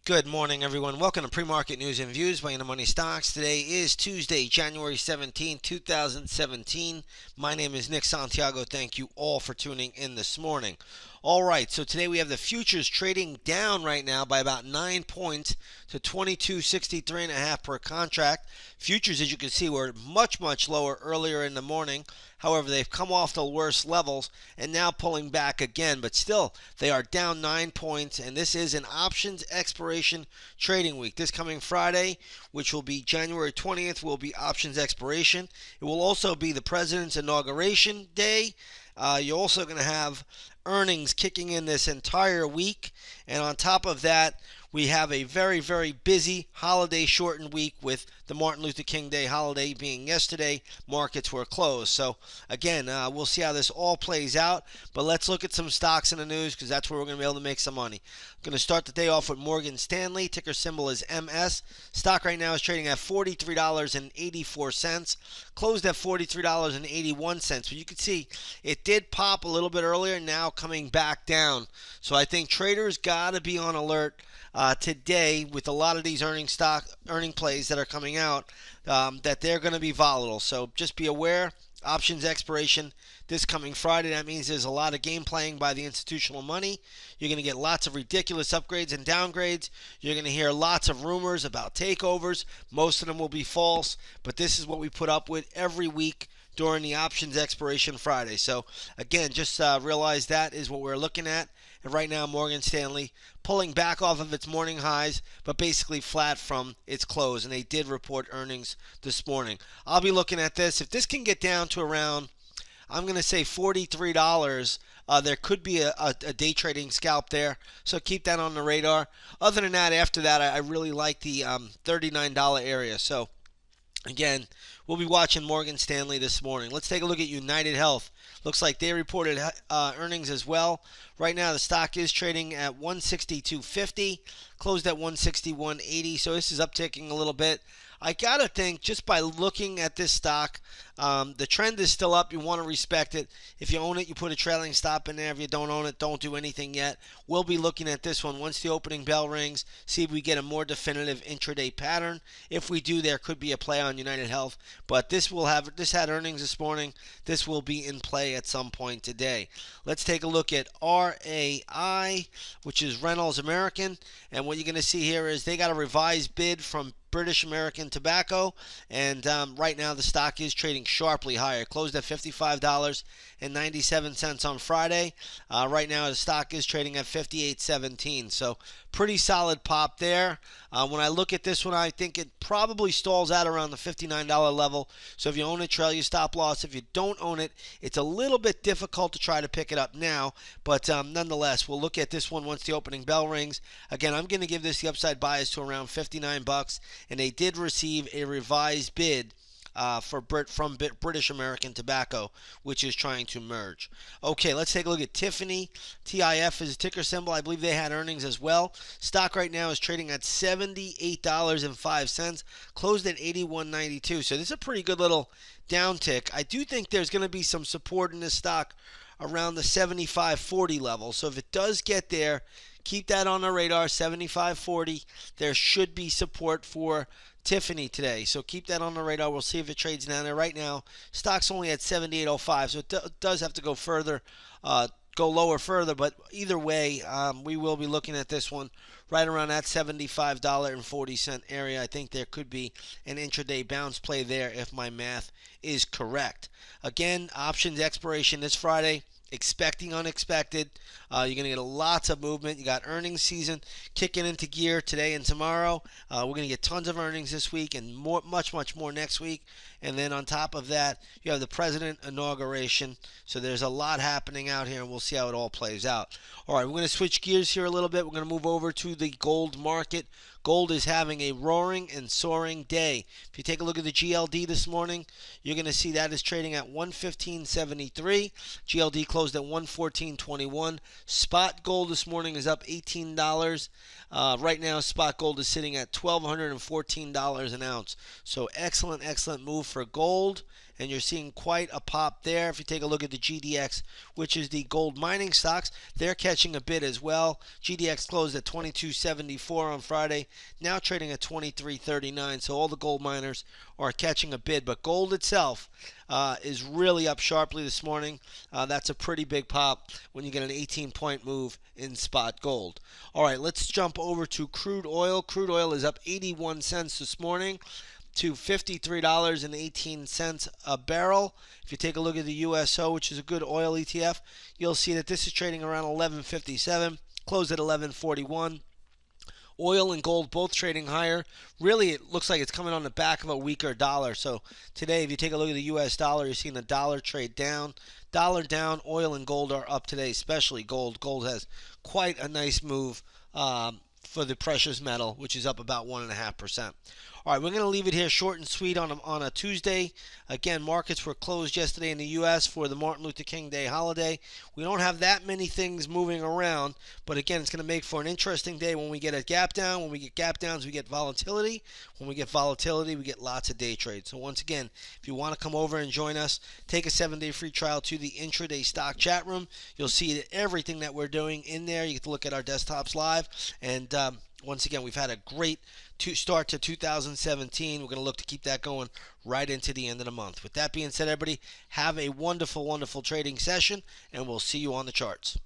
Good morning, everyone. Welcome to Pre-Market News and Views by InTheMoneyStocks. Today is Tuesday, January 17, 2017. My name is Nick Santiago. Thank you all for tuning in this morning. All right, so today we have the futures trading down right now by about 9 points to 2263.5 per contract. Futures, as you can see, were much lower earlier in the morning. However, they've come off the worst levels and now pulling back again. But still, they are down 9 points, and this is an options expiration trading week. This coming Friday, which will be January 20th, will be options expiration. It will also be the President's Inauguration Day. You're also going to have earnings kicking in this entire week. And on top of that, we have a very busy holiday shortened week with the Martin Luther King Day holiday being yesterday. Markets were closed. So, again, we'll see how this all plays out. But let's look at some stocks in the news because that's where we're going to be able to make some money. I'm going to start the day off with Morgan Stanley. Ticker symbol is MS. Stock right now is trading at $43.84. Closed at $43.81. But you can see it did pop a little bit earlier, now coming back down. So I think traders got to be on alert today with a lot of these earning plays that are coming out, that they're going to be volatile. So just be aware. Options expiration this coming Friday. That means there's a lot of game playing by the institutional money. You're going to get lots of ridiculous upgrades and downgrades. You're going to hear lots of rumors about takeovers. Most of them will be false, but this is what we put up with every week during the options expiration Friday. So again, just realize that is what we're looking at. And right now, Morgan Stanley pulling back off of its morning highs, but basically flat from its close. And they did report earnings this morning. I'll be looking at this. If this can get down to around, I'm going to say $43, there could be a day trading scalp there. So keep that on the radar. Other than that, after that, I really like the $39 area. So again, we'll be watching Morgan Stanley this morning. Let's take a look at United Health. Looks like they reported earnings as well. Right now, the stock is trading at 162.50, closed at 161.80. So this is upticking a little bit. I gotta think, just by looking at this stock, the trend is still up. You want to respect it. If you own it, you put a trailing stop in there. If you don't own it, don't do anything yet. We'll be looking at this one once the opening bell rings, see if we get a more definitive intraday pattern. If we do, there could be a play on United Health, but this had earnings this morning. This will be in play at some point today. Let's take a look at RAI, which is Reynolds American, and what you're going to see here is they got a revised bid from British American Tobacco, and right now the stock is trading sharply higher. Closed at $55.97 on Friday. Right now the stock is trading at $58.17, so pretty solid pop there. When I look at this one, I think it probably stalls out around the $59 level. So if you own it, trail your stop loss. If you don't own it, it's a little bit difficult to try to pick it up now, but nonetheless, we'll look at this one once the opening bell rings. Again, I'm going to give this the upside bias to around $59, and they did receive a revised bid from British American Tobacco, which is trying to merge. Okay, let's take a look at Tiffany. TIF is a ticker symbol. I believe they had earnings as well. Stock right now is trading at $78.05, closed at $81.92. So this is a pretty good little downtick. I do think there's going to be some support in this stock around the 75.40 level. So if it does get there, keep that on the radar, 75.40. There should be support for Tiffany today, so keep that on the radar. We'll see if it trades down there. Right now, stock's only at 78.05, so it does have to go further, go lower further. But either way, we will be looking at this one right around that $75.40 area. I think there could be an intraday bounce play there if my math is correct. Again, options expiration this Friday. Expecting unexpected. You're going to get lots of movement. You got earnings season kicking into gear today and tomorrow. We're going to get tons of earnings this week and much more next week. And then on top of that, you have the President Inauguration. So there's a lot happening out here, and we'll see how it all plays out. All right, we're going to switch gears here a little bit. We're going to move over to the gold market. Gold is having a roaring and soaring day. If you take a look at the GLD this morning, you're going to see that is trading at 115.73. GLD closed at 114.21. Spot gold this morning is up $18. Right now, spot gold is sitting at $1,214 an ounce. So excellent, excellent move for gold. And you're seeing quite a pop there. If you take a look at the GDX, which is the gold mining stocks, they're catching a bid as well. GDX closed at 22.74 on Friday, now trading at 23.39. So all the gold miners are catching a bid. But gold itself is really up sharply this morning. That's a pretty big pop when you get an 18-point move in spot gold. All right, let's jump over to crude oil. Crude oil is up 81 cents this morning to $53.18 a barrel. If you take a look at the USO, which is a good oil ETF, you'll see that this is trading around 11.57, closed at 11.41. Oil and gold both trading higher. Really, it looks like it's coming on the back of a weaker dollar. So today, if you take a look at the U.S. dollar, you're seeing the dollar trade down. Dollar down, oil and gold are up today, especially gold. Gold has quite a nice move for the precious metal, which is up about 1.5%. All right, we're going to leave it here short and sweet on a Tuesday. Again, markets were closed yesterday in the U.S. for the Martin Luther King Day holiday. We don't have that many things moving around, but again, it's going to make for an interesting day when we get a gap down. When we get gap downs, we get volatility. When we get volatility, we get lots of day trades. So once again, if you want to come over and join us, take a 7-day free trial to the intraday stock chat room. You'll see everything that we're doing in there. You get to look at our desktops live. And once again, we've had a great start to 2017. We're going to look to keep that going right into the end of the month. With that being said, everybody, have a wonderful, wonderful trading session, and we'll see you on the charts.